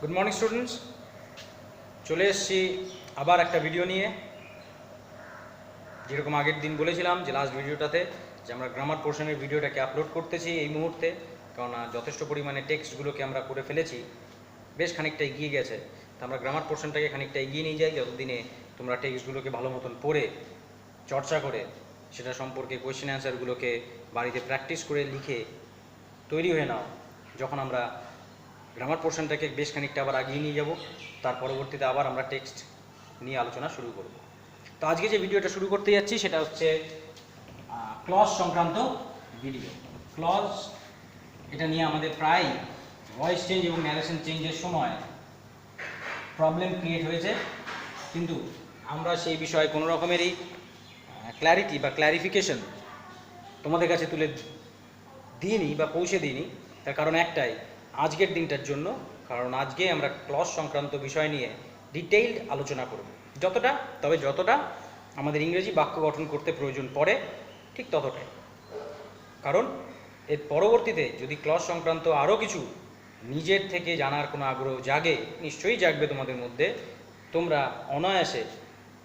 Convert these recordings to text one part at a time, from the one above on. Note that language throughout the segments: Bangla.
গুড মর্নিং স্টুডেন্টস, চলে এসেছি আবার একটা ভিডিও নিয়ে। যেরকম আগের দিন বলেছিলাম যে লাস্ট ভিডিওটাতে যে আমরা গ্রামার পোর্শনের ভিডিওটাকে আপলোড করতেছি এই মুহূর্তে, কারণ যথেষ্ট পরিমাণে টেক্সটগুলোকে আমরা করে ফেলেছি, বেশ খানিকটা এগিয়ে গেছে। তো আমরা গ্রামার পোর্শনটাকে খানিকটা এগিয়ে নিয়ে যাই, যতদিনে তোমরা টেক্সটগুলোকে ভালো মতন পড়ে চর্চা করে সেটা সম্পর্কে কোয়েশ্চেন অ্যান্সারগুলোকে বাড়িতে প্র্যাকটিস করে লিখে তৈরি হয়ে নাও। যখন আমরা গ্রামার পোর্শনটাকে বেশ খানিকটা আবার এগিয়ে নিয়ে যাব, তার পরবর্তীতে আবার আমরা টেক্সট নিয়ে আলোচনা শুরু করব। তো আজকে যে ভিডিওটা শুরু করতে যাচ্ছি সেটা হচ্ছে ক্লজ সংক্রান্ত ভিডিও। ক্লজ এটা নিয়ে আমাদের প্রায় ভয়েস চেঞ্জ এবং ন্যারেশন চেঞ্জের সময় প্রবলেম ক্রিয়েট হয়েছে, কিন্তু আমরা সেই বিষয়ে কোনো রকমেরই ক্ল্যারিটি বা ক্ল্যারিফিকেশন তোমাদের কাছে তুলে দিইনি বা পৌঁছে দিইনি। তার কারণ একটাই, আজকের দিনটার জন্য, কারণ আজকে আমরা ক্লজ সংক্রান্ত বিষয় নিয়ে ডিটেইলড আলোচনা করব যতটা আমাদের ইংরেজি বাক্য গঠন করতে প্রয়োজন পড়ে ঠিক ততটাই। কারণ এর পরবর্তীতে যদি ক্লজ সংক্রান্ত আরও কিছু নিজের থেকে জানার কোনো আগ্রহ জাগে, নিশ্চয়ই জাগবে তোমাদের মধ্যে, তোমরা অনায়াসে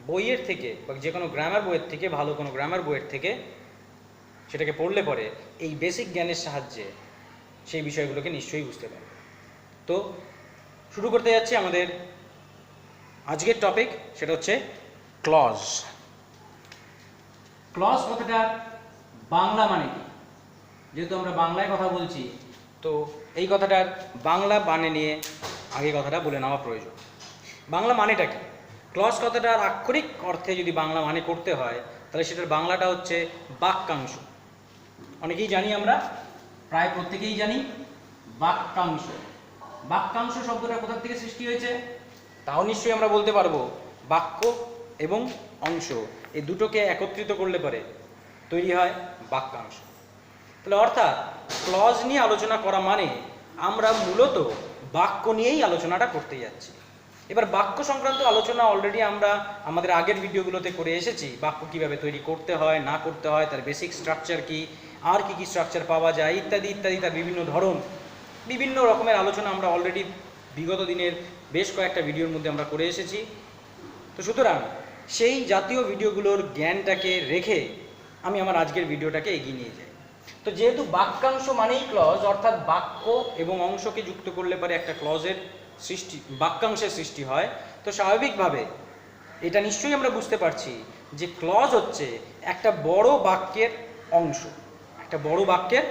বইয়ের থেকে বা যে কোনো গ্রামার বইয়ের থেকে, ভালো কোনো গ্রামার বইয়ের থেকে সেটাকে পড়লে পরে এই বেসিক জ্ঞানের সাহায্যে সেই বিষয়গুলোকে নিশ্চয়ই বুঝতে পারবে। তো শুরু করতে যাচ্ছি আমাদের আজকের টপিক, সেটা হচ্ছে ক্লজ। ক্লজ কথাটার বাংলা মানে কি? যেহেতু আমরা বাংলায় কথা বলছি, তো এই কথাটার বাংলা মানে নিয়ে আগে কথাটা বলে নেওয়া প্রয়োজন। বাংলা মানেটা কি? ক্লজ কথাটার আক্ষরিক অর্থে যদি বাংলা মানে করতে হয়, তাহলে সেটার বাংলাটা হচ্ছে বাক্যাংশ। অনেকেই জানি, আমরা প্রায় প্রত্যেকেই জানি বাক্যাংশ। বাক্যাংশ শব্দটা কোথা থেকে সৃষ্টি হয়েছে তাও নিশ্চয়ই আমরা বলতে পারবো। বাক্য এবং অংশ এই দুটোকে একত্রিত করলে পরে তৈরি হয় বাক্যাংশ। তাহলে অর্থাৎ ক্লজ নিয়ে আলোচনা করা মানে আমরা মূলত বাক্য নিয়েই আলোচনাটা করতে যাচ্ছি। এবার বাক্য সংক্রান্ত আলোচনা অলরেডি আমরা আমাদের আগের ভিডিওগুলোতে করে এসেছি। বাক্য কীভাবে তৈরি করতে হয় না করতে হয়, তার বেসিক স্ট্রাকচার কী, আর কি কি স্ট্রাকচার পাওয়া যায় ইত্যাদি ইত্যাদি, তার বিভিন্ন ধরন, বিভিন্ন রকমের আলোচনা আমরা অলরেডি বিগত দিনের বেশ কয়েকটা ভিডিওর মধ্যে আমরা করে এসেছি। তো সুতরাং সেই জাতীয় ভিডিওগুলোর জ্ঞানটাকে রেখে আমি আমার আজকের ভিডিওটাকে এগিয়ে নিয়ে যাই। তো যেহেতু বাক্যাংশ মানেই ক্লজ, অর্থাৎ বাক্য এবং অংশকে যুক্ত করলে পরে একটা ক্লজের সৃষ্টি, বাক্যাংশের সৃষ্টি হয়, তো স্বাভাবিকভাবে এটা নিশ্চয়ই আমরা বুঝতে পারছি যে ক্লজ হচ্ছে একটা বড় বাক্যের অংশ, একটা বড় বাক্যের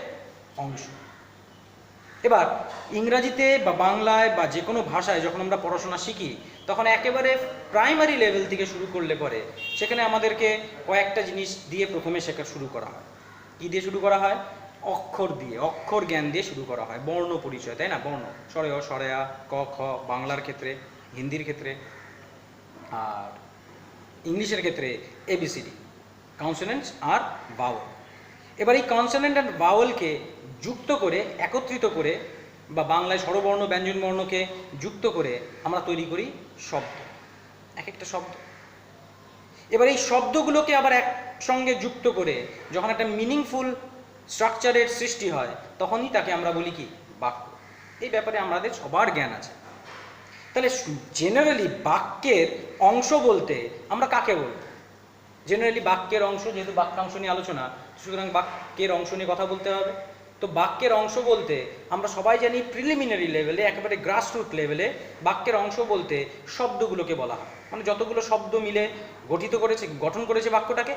অংশ। এবার ইংরাজিতে বা বাংলায় বা যে কোনো ভাষায় যখন আমরা পড়াশোনা শিখি, তখন একেবারে প্রাইমারি লেভেল থেকে শুরু করলে পরে সেখানে আমাদেরকে কয়েকটা জিনিস দিয়ে প্রথমে শেখা শুরু করা হয়। কী দিয়ে শুরু করা হয়? অক্ষর দিয়ে, অক্ষর জ্ঞান দিয়ে শুরু করা হয়। বর্ণ পরিচয়, তাই না? বর্ণ, স্বরে অ, স্বরে আ, ক খ, বাংলার ক্ষেত্রে, হিন্দির ক্ষেত্রে, আর ইংলিশের ক্ষেত্রে এবিসিডি, কনসোনেন্টস আর ভাওয়েল। এবার এই কনসোনেন্ট আর ভাওয়েলকে যুক্ত করে, একত্রিত করে, বা বাংলায় স্বরবর্ণ ব্যঞ্জন বর্ণকে যুক্ত করে আমরা তৈরি করি শব্দ, এক একটা শব্দ। এবার এই শব্দগুলোকে আবার একসঙ্গে যুক্ত করে যখন একটা মিনিংফুল স্ট্রাকচারের সৃষ্টি হয়, তখনই তাকে আমরা বলি কি? বাক্য। এই ব্যাপারে আমাদের সবার জ্ঞান আছে। তাহলে জেনারেলি বাক্যের অংশ বলতে আমরা কাকে বলব? জেনারেলি বাক্যের অংশ, যেহেতু বাক্যাংশ নিয়ে আলোচনা, সুতরাং বাক্যের অংশ নিয়ে কথা বলতে হবে। তো বাক্যের অংশ বলতে আমরা সবাই জানি প্রিলিমিনারি লেভেলে, একেবারে গ্রাসরুট লেভেলে বাক্যের অংশ বলতে শব্দগুলোকে বলা হয়। মানে যতগুলো শব্দ মিলে গঠন করেছে বাক্যটাকে,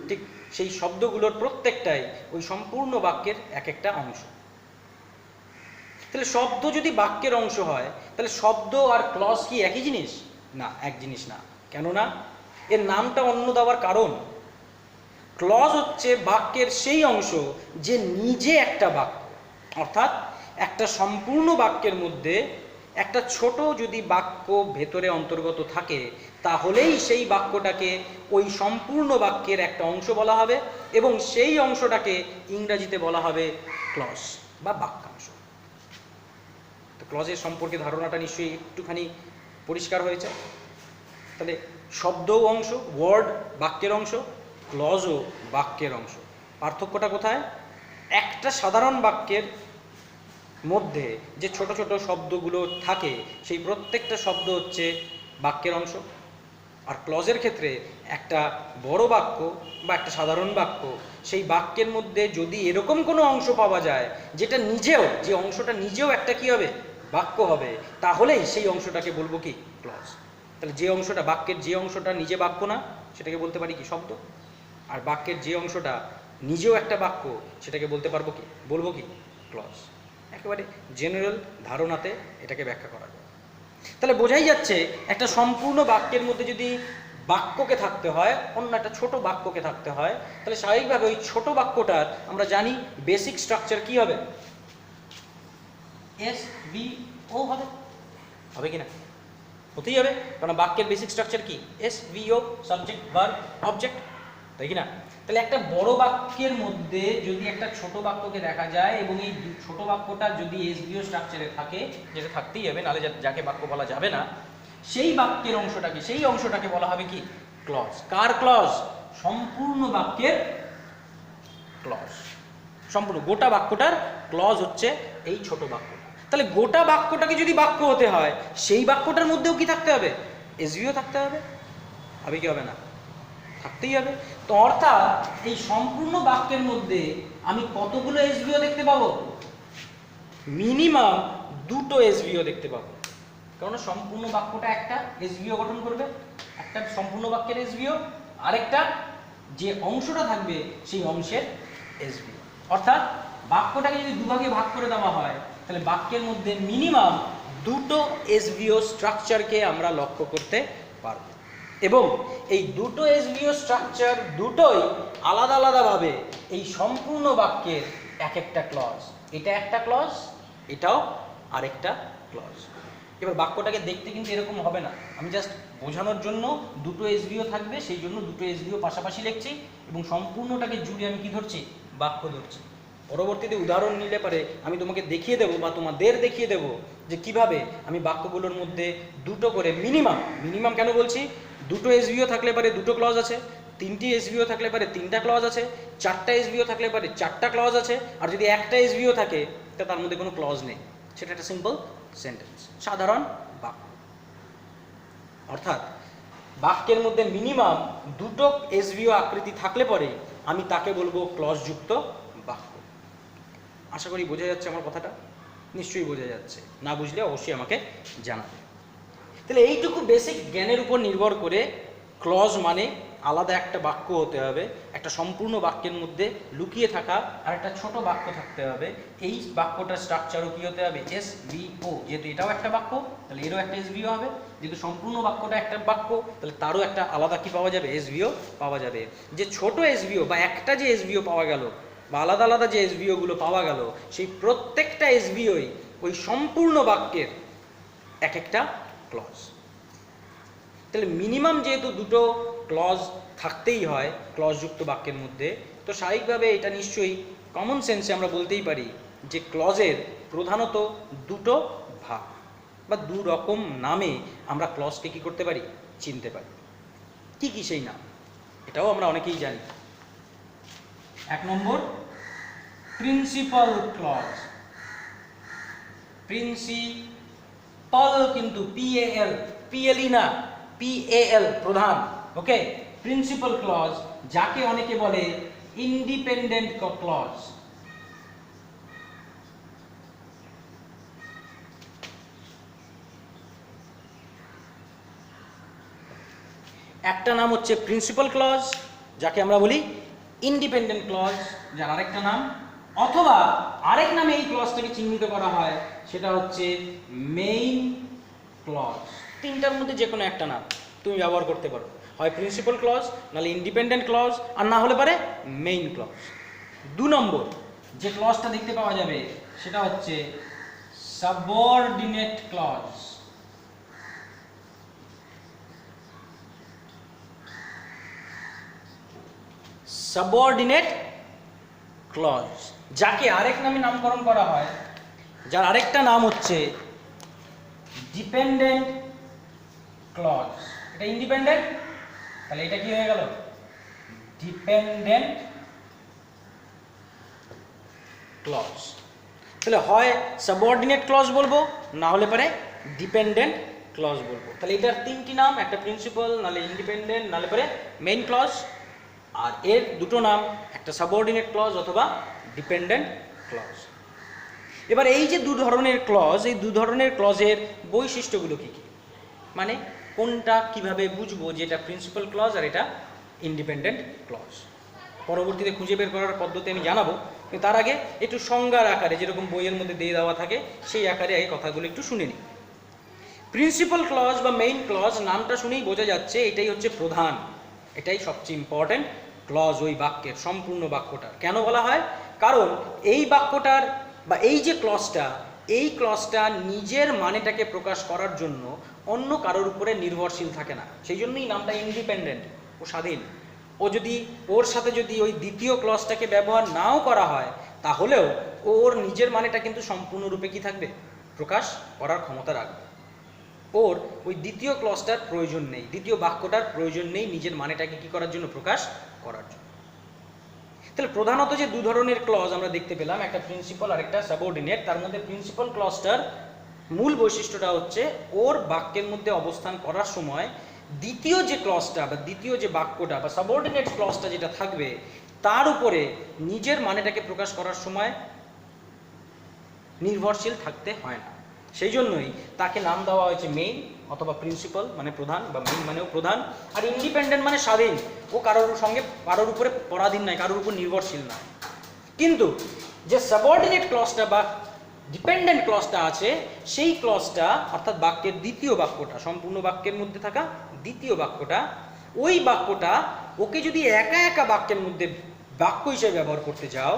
ঠিক সেই শব্দগুলোর প্রত্যেকটাই ওই সম্পূর্ণ বাক্যের এক একটা অংশ। তাহলে শব্দ যদি বাক্যের অংশ হয়, তাহলে শব্দ আর ক্লজ কি একই জিনিস? না, এক জিনিস না। কেননা এর নামটা অন্য দেওয়ার কারণ, ক্লজ হচ্ছে বাক্যের সেই অংশ যে নিজে একটা বাক্য, অর্থাৎ একটা সম্পূর্ণ বাক্যের মধ্যে একটা ছোট যদি বাক্য ভেতরে অন্তর্গত থাকে, তাহলেই সেই বাক্যটাকে ওই সম্পূর্ণ বাক্যের একটা অংশ বলা হবে, এবং সেই অংশটাকে ইংরাজিতে বলা হবে ক্লজ বা বাক্যাংশ। তো ক্লজের সম্পর্কে ধারণাটা নিশ্চয়ই একটুখানি পরিষ্কার হয়েছে। তাহলে শব্দও অংশ, ওয়ার্ড বাক্যের অংশ, ক্লজও বাক্যের অংশ। পার্থক্যটা কোথায়? একটা সাধারণ বাক্যের মধ্যে যে ছোট ছোট শব্দগুলো থাকে সেই প্রত্যেকটা শব্দ হচ্ছে বাক্যের অংশ। আর ক্লজের ক্ষেত্রে একটা বড় বাক্য বা একটা সাধারণ বাক্য, সেই বাক্যের মধ্যে যদি এরকম কোনো অংশ পাওয়া যায় যেটা নিজেও, যে অংশটা নিজেও একটা কি হবে, বাক্য হবে, তাহলেই সেই অংশটাকে বলবো কি, ক্লজ। তাহলে যে অংশটা, বাক্যের যে অংশটা নিজে বাক্য না, সেটাকে বলতে পারি কি, শব্দ। আর বাক্যের যে অংশটা নিজেও একটা বাক্য, সেটাকে বলতে পারবো কি, বলবো কি, ক্লজ। একেবারে জেনারেল ধারণাতে এটাকে ব্যাখ্যা করা যায়। তাহলে বোঝাই যাচ্ছে একটা সম্পূর্ণ বাক্যের মধ্যে যদি বাক্যকে থাকতে হয়, অন্য একটা ছোট বাক্যকে থাকতে হয়, তাহলে স্বাভাবিকভাবে ওই ছোট বাক্যটার আমরা জানি বেসিক স্ট্রাকচার কি হবে, এস বি ও হবে, হবে কি না, হতেই হবে, কারণ বাক্যের বেসিক স্ট্রাকচার কি, এস বি ও, সাবজেক্ট ভার্ব অবজেক্ট, তাই কি না। তাহলে একটা বড় বাক্যের মধ্যে যদি একটা ছোট বাক্যকে দেখা যায় এবং এই ছোট বাক্যটা যদি এসভিও স্ট্রাকচারে থাকে, যেটা থাকতেই হবে, নাহলে যাকে বাক্য বলা যাবে না, সেই বাক্যের অংশটাকে, সেই অংশটাকে বলা হবে কি, ক্লজ। কার ক্লজ, সম্পূর্ণ বাক্যের ক্লজ। সম্পূর্ণ গোটা বাক্যটার ক্লজ হচ্ছে এই ছোট বাক্য। তাহলে গোটা বাক্যটাকে যদি বাক্য হতে হয়, সেই বাক্যটার মধ্যেও কি থাকতে হবে, এসভিও থাকতে হবে, হবে কি হবে না, থাকতেই হবে। তো অর্থাৎ এই সম্পূর্ণ বাক্যের মধ্যে আমি কতগুলো এসভিও দেখতে পাবো, মিনিমাম দুটো এসভিও দেখতে পাবো, কারণ সম্পূর্ণ বাক্যটা একটা এসভিও গঠন করবে, একটা সম্পূর্ণ বাক্যের এসভিও, আরেকটা যে অংশটা থাকবে সেই অংশের এসভিও। অর্থাৎ বাক্যটাকে যদি দুভাগে ভাগ করে দেওয়া হয়, তাহলে বাক্যের মধ্যে মিনিমাম দুটো এসভিও স্ট্রাকচারকে আমরা লক্ষ্য করতে পারবো, এবং এই দুটো এসভিও স্ট্রাকচার দুটোই আলাদা আলাদাভাবে এই সম্পূর্ণ বাক্যের এক একটা ক্লজ। এটা একটা ক্লজ, এটাও আরেকটা ক্লজ। এবার বাক্যটাকে দেখতে কিন্তু এরকম হবে না, আমি জাস্ট বোঝানোর জন্য দুটো এসভিও থাকবে, সেই জন্য দুটো এসভিও পাশাপাশি লিখছি, এবং সম্পূর্ণটাকে জুড়ে আমি কি ধরছি, বাক্য ধরছি। পরবর্তীতে উদাহরণ নিলে পারে আমি তোমাকে দেখিয়ে দেবো বা তোমাদের দেখিয়ে দেবো যে কিভাবে আমি বাক্যগুলোর মধ্যে দুটো করে মিনিমাম কেন বলছি, দুটো এসভিও থাকলে পারে দুটো ক্লজ আছে, তিনটি এসভিও থাকলে পারে তিনটা ক্লজ আছে, চারটা এসভিও থাকলে পারে চারটা ক্লজ আছে, আর যদি একটা এসভিও থাকে তা তার মধ্যে কোনো ক্লজ নেই, সেটা একটা সিম্পল সেন্টেন্স, সাধারণ বাক্য। অর্থাৎ বাক্যের মধ্যে মিনিমাম দুটো এসভিও আকৃতি থাকলে পরে আমি তাকে বলবো ক্লজযুক্ত বাক্য। আশা করি বোঝা যাচ্ছে আমার কথাটা, নিশ্চয়ই বোঝা যাচ্ছে, না বুঝলে অবশ্যই আমাকে জানাবে। তাহলে এইটুকু বেসিক জ্ঞানের উপর নির্ভর করে ক্লজ মানে আলাদা একটা বাক্য হতে হবে, একটা সম্পূর্ণ বাক্যের মধ্যে লুকিয়ে থাকা আর একটা ছোট বাক্য থাকতে হবে, এই বাক্যটার স্ট্রাকচারও কি হতে হবে, এস ভি ও। যেহেতু এটাও একটা বাক্য, তাহলে এরও একটা এসভিও হবে, যেহেতু সম্পূর্ণ বাক্যটা একটা বাক্য, তাহলে তারও একটা আলাদা কি পাওয়া যাবে, এসভিও পাওয়া যাবে। যে ছোট এসভিও বা একটা যে এসভিও পাওয়া গেল বা আলাদা আলাদা যে এসভিওগুলো পাওয়া গেল, সেই প্রত্যেকটা এসভিওই ওই সম্পূর্ণ বাক্যের এক একটা ক্লজ। তাহলে মিনিমাম যেহেতু দুটো ক্লজ থাকতেই হয় ক্লজযুক্ত বাক্যের মধ্যে, তো স্বাভাবিকভাবে এটা নিশ্চয়ই কমন সেন্সে আমরা বলতেই পারি যে ক্লজের প্রধানত দুটো ভাগ বা দু রকম নামে আমরা ক্লজকে কী করতে পারি, চিনতে পারি। কি কি সেই নাম, এটাও আমরা অনেকেই জানি। এক নম্বর, প্রিন্সিপাল ক্লজ। প্রিন্সিপাল কিন্তু পিএল, পিএলই না, পিএল প্রধান, ওকে। প্রিন্সিপাল ক্লজ, যাকে অনেকে বলে ইন্ডিপেন্ডেন্ট ক্লজ। একটা নাম হচ্ছে প্রিন্সিপাল ক্লজ, যাকে আমরা বলি ইন্ডিপেন্ডেন্ট ক্লজ, যার আরেকটা নাম, অথবা আরেক নামে এই ক্লজটাকে চিহ্নিত করা হয়, সেটা হচ্ছে মেইন ক্লজ। তিনটার মধ্যে যে কোনো একটা নাম তুমি ব্যবহার করতে পারো, হয় প্রিন্সিপাল ক্লজ, নাহলে ইন্ডিপেন্ডেন্ট ক্লজ, আর না হলে পারে মেইন ক্লজ। দু নম্বর যে ক্লজটা দেখতে পাওয়া যাবে সেটা হচ্ছে সাবঅর্ডিনেট ক্লজ। সাবঅর্ডিনেট ক্লজ, যাকে আরেক নামে নামকরণ করা হয়, যার আরেকটা নাম হচ্ছে ডিপেন্ডেন্ট ক্লজ। এটা ইন্ডিপেন্ডেন্ট, তাহলে এটা কি হয়ে গেল, ডিপেন্ডেন্ট ক্লজ। তাহলে হয় সাবঅর্ডিনেট ক্লজ বলবো, না হলে পরে ডিপেন্ডেন্ট ক্লজ বলবো। তাহলে এটার তিনটি নাম, একটা প্রিন্সিপাল, নাহলে ইন্ডিপেন্ডেন্ট, নাহলে পরে মেইন ক্লজ। আর এর দুটো নাম, একটা সাবঅর্ডিনেট ক্লজ অথবা ডিপেন্ডেন্ট ক্লজ। এবার এই যে দু ধরনের ক্লজ, এই দু ধরনের ক্লজের বৈশিষ্ট্যগুলো কী কী, মানে কোনটা কিভাবে বুঝবো যে এটা প্রিন্সিপাল ক্লজ আর এটা ইন্ডিপেন্ডেন্ট ক্লজ, পরবর্তীতে খুঁজে বের করার পদ্ধতি আমি জানাবো। কিন্তু তার আগে একটু সংজ্ঞার আকারে, যেরকম বইয়ের মধ্যে দিয়ে দেওয়া থাকে সেই আকারে এই কথাগুলো একটু শুনে নিই। প্রিন্সিপাল ক্লজ বা মেইন ক্লজ নামটা শুনেই বোঝা যাচ্ছে এটাই হচ্ছে প্রধান, এটাই সবচেয়ে ইম্পর্ট্যান্ট ক্লজ ওই বাক্যের, সম্পূর্ণ বাক্যটার। কেন বলা হয়? কারণ এই বাক্যটার বা এই যে ক্লজটা, এই ক্লজটা নিজের মানেটাকে প্রকাশ করার জন্য অন্য কারোর উপরে নির্ভরশীল থাকে না, সেই জন্যই নামটা ইন্ডিপেন্ডেন্ট, ও স্বাধীন। ও যদি ওর সাথে যদি ওই দ্বিতীয় ক্লজটাকে ব্যবহার নাও করা হয়, তাহলেও ওর নিজের মানেটা কিন্তু সম্পূর্ণরূপে কি থাকবে, প্রকাশ করার ক্ষমতা রাখবে। ওর ওই দ্বিতীয় ক্লজটার প্রয়োজন নেই, দ্বিতীয় বাক্যটার প্রয়োজন নেই নিজের মানেটাকে কি করার জন্য, প্রকাশ করার জন্য। তাহলে প্রধানত যে দু ধরনের ক্লজ আমরা দেখতে পেলাম, একটা প্রিন্সিপাল আর একটা সাবঅর্ডিনেট। তার মধ্যে প্রিন্সিপাল ক্লজটার মূল বৈশিষ্ট্যটা হচ্ছে ওর বাক্যের মধ্যে অবস্থান করার সময় দ্বিতীয় যে ক্লজটা বা দ্বিতীয় যে বাক্যটা বা সাবঅর্ডিনেট ক্লজটা যেটা থাকবে, তার উপরে নিজের মানেটাকে প্রকাশ করার সময় নির্ভরশীল থাকতে হয় না। সেই জন্যই তাকে নাম দেওয়া হয়েছে মেইন অথবা প্রিন্সিপাল, মানে প্রধান, বা মেইন মানেও প্রধান। আর ইন্ডিপেন্ডেন্ট মানে স্বাধীন, ও কারোর সঙ্গে কারোর উপরে পরাধীন নয়, কারোর উপর নির্ভরশীল নয়। কিন্তু যে সাবঅর্ডিনেট ক্লজটা বা ডিপেন্ডেন্ট ক্লজটা আছে, সেই ক্লজটা অর্থাৎ বাক্যের দ্বিতীয় বাক্যটা, সম্পূর্ণ বাক্যের মধ্যে থাকা দ্বিতীয় বাক্যটা, ওই বাক্যটা ওকে যদি একা একা বাক্যের মধ্যে বাক্য হিসেবে ব্যবহার করতে যাও,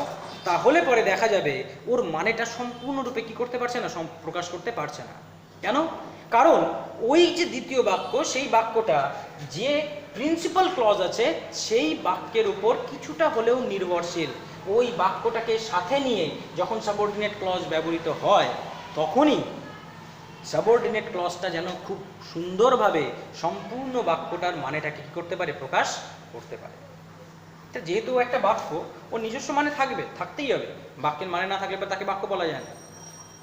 তাহলে পরে দেখা যাবে ওর মানেটা সম্পূর্ণরূপে কি করতে পারছে না, প্রকাশ করতে পারছে না। কেন? কারণ ওই যে দ্বিতীয় বাক্য, সেই বাক্যটা যে প্রিন্সিপাল ক্লজ আছে সেই বাক্যের উপর কিছুটা হলেও নির্ভরশীল। ওই বাক্যটাকে সাথে নিয়ে যখন সাবঅর্ডিনেট ক্লজ ব্যবহৃত হয়, তখনই সাবঅর্ডিনেট ক্লজটা যেন খুব সুন্দরভাবে সম্পূর্ণ বাক্যটার মানেটাকে কী করতে পারে, প্রকাশ করতে পারে। যেহেতু একটা বাক্য, ওর নিজস্ব মানে থাকবে, থাকতেই হবে। বাক্যের মানে না থাকলে তাকে বাক্য বলা যায় না।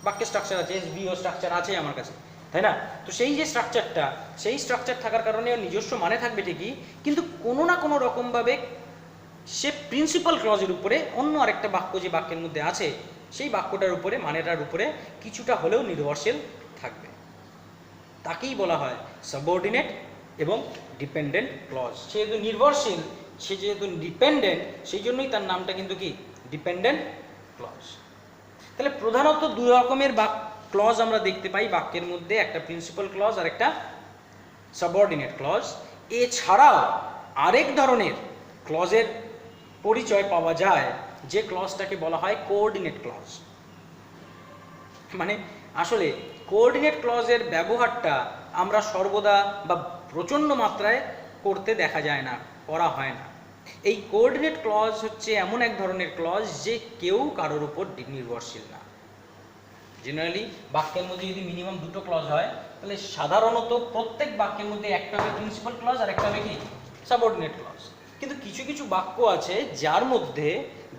বাক্যের স্ট্রাকচার আছে, এসভিও স্ট্রাকচার আছে আমার কাছে, তাই না? তো সেই যে স্ট্রাকচারটা, সেই স্ট্রাকচার থাকার কারণে ওর নিজস্ব মানে থাকবে ঠিকই, কিন্তু কোনো না কোনো রকমভাবে সে প্রিন্সিপাল ক্লজের উপরে অন্য আরেকটা বাক্য যে বাক্যের মধ্যে আছে, সেই বাক্যটার উপরে, মানেটার উপরে কিছুটা হলেও নির্ভরশীল থাকবে। তাকেই বলা হয় সাবঅর্ডিনেট এবং ডিপেন্ডেন্ট ক্লজ। সে যেহেতু নির্ভরশীল, সে যেহেতু ডিপেন্ডেন্ট, সেই জন্যই তার নামটা কিন্তু কি, ডিপেন্ডেন্ট ক্লজ। তাহলে প্রধানত দুই রকমের ক্লজ আমরা দেখতে পাই বাক্যের মধ্যে, একটা প্রিন্সিপাল ক্লজ আর একটা সাবঅর্ডিনেট ক্লজ। এছাড়াও আরেক ধরনের ক্লজের পরিচয় পাওয়া যায়, যে ক্লজটাকে বলা হয় কোঅর্ডিনেট ক্লজ। মানে আসলে কোঅর্ডিনেট ক্লজের ব্যবহারটা আমরা সর্বদা বা প্রচণ্ড মাত্রায় করতে দেখা যায় না, করা হয় না। এই কোঅর্ডিনেট ক্লজ হচ্ছে এমন এক ধরনের ক্লজ যে কেউ কারোর উপর নির্ভরশীল না। জেনারেলি বাক্যের মধ্যে যদি মিনিমাম দুটো ক্লজ হয়, তাহলে সাধারণত প্রত্যেক বাক্যের মধ্যে একটা হবে প্রিন্সিপাল ক্লজ আর একটা হবে কি, সাবঅর্ডিনেট ক্লজ। কিন্তু কিছু কিছু বাক্য আছে যার মধ্যে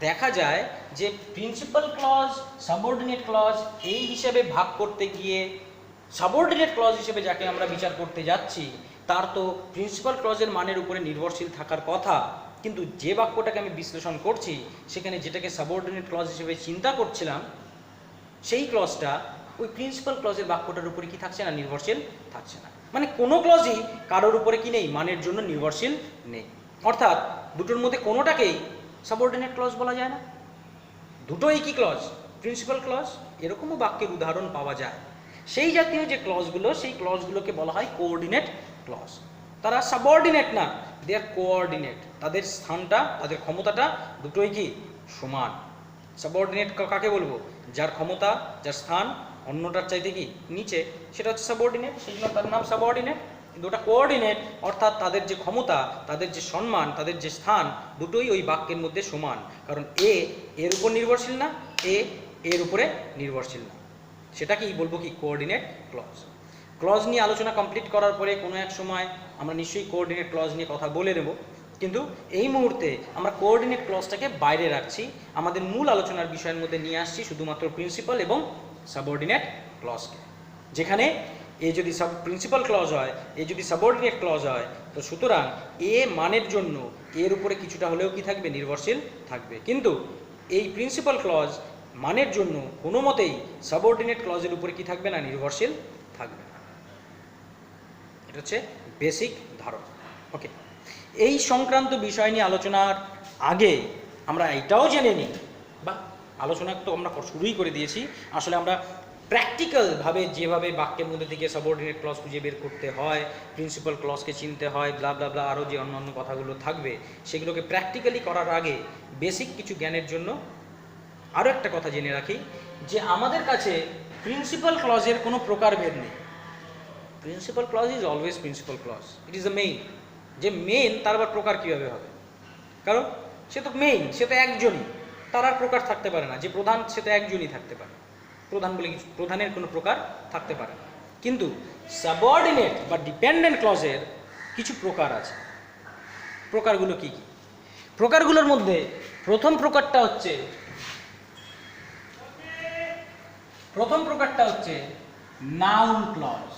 দেখা যায় যে প্রিন্সিপাল ক্লজ, সাবঅর্ডিনেট ক্লজ এই হিসেবে ভাগ করতে গিয়ে, সাবঅর্ডিনেট ক্লজ হিসেবে যাকে আমরা বিচার করতে যাচ্ছি, তার তো প্রিন্সিপাল ক্লজের মানের উপরে নির্ভরশীল থাকার কথা, কিন্তু যে বাক্যটাকে আমি বিশ্লেষণ করছি সেখানে যেটাকে সাবঅর্ডিনেট ক্লজ হিসেবে চিন্তা করছিলাম, সেই ক্লজটা ওই প্রিন্সিপাল ক্লজের বাক্যটার উপরে কি থাকছে না, নির্ভরশীল থাকছে না। মানে কোনো ক্লজই কারোর উপরে কি নেই, মানের জন্য নির্ভরশীল নেই। অর্থাৎ দুটোর মধ্যে কোনোটাকেই সাবঅর্ডিনেট ক্লজ বলা যায় না, দুটোই কি ক্লজ, প্রিন্সিপাল ক্লজ। এরকমও বাক্যের উদাহরণ পাওয়া যায়। সেই জাতীয় যে ক্লজগুলো, সেই ক্লজগুলোকে বলা হয় কোঅর্ডিনেট ক্লজ। তারা সাবঅর্ডিনেট না, দে আর কোঅর্ডিনেট। তাদের স্থানটা, তাদের ক্ষমতাটা দুটোই কি, সমান। সাবঅর্ডিনেট কাকে বলবো, যার ক্ষমতা, যার স্থান অন্যটার চাইতে কি নিচে, সেটা হচ্ছে সাবঅর্ডিনেট, সেই জন্য তার নাম সাবঅর্ডিনেট। কিন্তু ওটা কোঅর্ডিনেট, অর্থাৎ তাদের যে ক্ষমতা, তাদের যে সম্মান, তাদের যে স্থান, দুটোই ওই বাক্যের মধ্যে সমান। কারণ এ এর উপর নির্ভরশীল না, এ এর উপরে নির্ভরশীল না। সেটাকেই বলবো কি, কোঅর্ডিনেট ক্লজ। ক্লজ নিয়ে আলোচনা কমপ্লিট করার পরে কোনো এক সময় আমরা নিশ্চয়ই কোঅর্ডিনেট ক্লজ নিয়ে কথা বলে নেব। কিন্তু এই মুহূর্তে আমরা কোঅর্ডিনেট ক্লজটাকে বাইরে রাখছি, আমাদের মূল আলোচনার বিষয়ের মধ্যে নিয়ে আসছি শুধুমাত্র প্রিন্সিপাল এবং সাবঅর্ডিনেট ক্লজকে। যেখানে এ যদি প্রিন্সিপাল ক্লজ হয়, এ যদি সাবঅর্ডিনেট ক্লজ হয়, তো সুতরাং এ মানের জন্য এর উপরে কিছুটা হলেও কি থাকবে, নির্ভরশীল থাকবে। কিন্তু এই প্রিন্সিপাল ক্লজ মানের জন্য কোনো মতেই সাবঅর্ডিনেট ক্লজের উপরে কি থাকবে না, নির্ভরশীল থাকবে না। এটা হচ্ছে বেসিক ধারণা। ওকে, এই সংক্রান্ত বিষয় নিয়ে আলোচনার আগে আমরা এটাও জেনে নিই, বা আলোচনা তো আমরা শুরুই করে দিয়েছি, আসলে আমরা প্র্যাকটিক্যালভাবে যেভাবে বাক্যের মধ্যে থেকে সাবঅর্ডিনেট ক্লজ খুঁজে বের করতে হয়, প্রিন্সিপাল ক্লজকে চিনতে হয়, ব্লা ব্লা ব্লা, আরও যে অন্যান্য কথাগুলো থাকবে সেগুলোকে প্র্যাকটিক্যালি করার আগে বেসিক কিছু জ্ঞানের জন্য আরও একটা কথা জেনে রাখি, যে আমাদের কাছে প্রিন্সিপাল ক্লজের কোনো প্রকারভেদ নেই। Principal clause is always principal clause, it is the main. যে মেইন তার আবার প্রকার কীভাবে হবে, কারণ সে তো মেইন, সে তো একজনই, তার আর প্রকার থাকতে পারে না। যে প্রধান সে তো একজনই থাকতে পারে, প্রধান বলে কিছু, প্রধানের কোনো প্রকার থাকতে পারে না। কিন্তু সাবঅর্ডিনেট বা ডিপেন্ডেন্ট ক্লজের কিছু প্রকার আছে। প্রকারগুলো কি কি? প্রকারগুলোর মধ্যে প্রথম প্রকারটা হচ্ছে নাউন ক্লজ,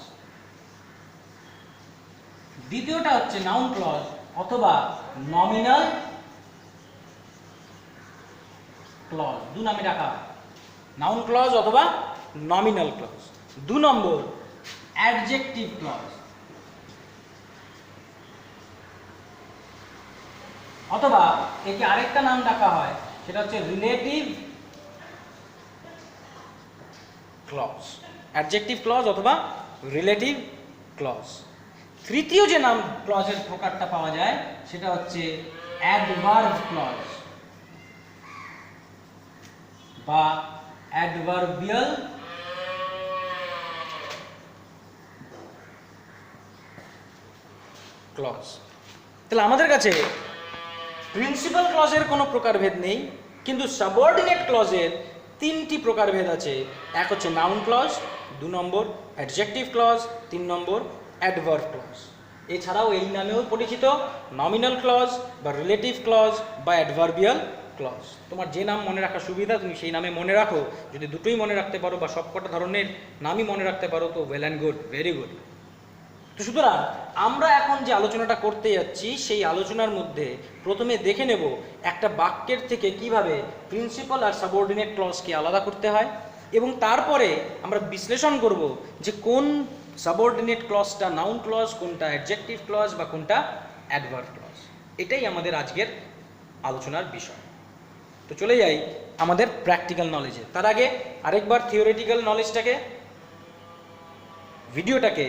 দ্বিতীয়টা হচ্ছে নাউন ক্লজ অথবা নমিনাল ক্লজ, দু নামে রাখা হয়, নাউন ক্লজ অথবা নমিনাল ক্লজ। 2 নম্বর অ্যাডজেক্টিভ ক্লজ, অথবা একে আরেকটা নাম ডাকা হয়, সেটা হচ্ছে রিলেটিভ ক্লজ। অ্যাডজেক্টিভ ক্লজ অথবা রিলেটিভ ক্লজ। তৃতীয় যে নাম ক্লজের প্রকারটা পাওয়া যায় সেটা হচ্ছে অ্যাডভার্ব ক্লজ বা অ্যাডভার্বিয়াল ক্লজ। তাহলে আমাদের কাছে প্রিন্সিপাল ক্লজের কোনো প্রকারভেদ নেই, কিন্তু সাবঅর্ডিনেট ক্লজের 3টি প্রকারভেদ আছে। এক হচ্ছে নাউন ক্লজ, 2 নম্বর অ্যাডজেক্টিভ ক্লজ, 3 নম্বর অ্যাডভার্ব ক্লজ। এছাড়াও এই নামেও পরিচিত নমিনাল ক্লজ বা রিলেটিভ ক্লজ বা অ্যাডভার্বিয়াল ক্লজ। তোমার যে নাম মনে রাখার সুবিধা তুমি সেই নামে মনে রাখো। যদি দুটোই মনে রাখতে পারো বা সবকটা ধরনের নামই মনে রাখতে পারো তো well and good, very good. তো সুতরাং আমরা এখন যে আলোচনাটা করতে যাচ্ছি সেই আলোচনার মধ্যে প্রথমে দেখে নেব একটা বাক্যের থেকে কিভাবে প্রিন্সিপাল আর সাবঅর্ডিনেট ক্লজকে আলাদা করতে হয়, এবং তারপরে আমরা বিশ্লেষণ করব যে কোন সাবঅর্ডিনেট ক্লজটা নাউন ক্লজ, কোনটা অ্যাডজেক্টিভ ক্লজ বা কোনটা অ্যাডভার্ব ক্লজ। এটাই আমাদের আজকের আলোচনার বিষয়। তো চলে যাই আমাদের প্র্যাকটিক্যাল নলেজে। তার আগে আরেকবার থিওরিটিক্যাল নলেজটাকে, ভিডিওটাকে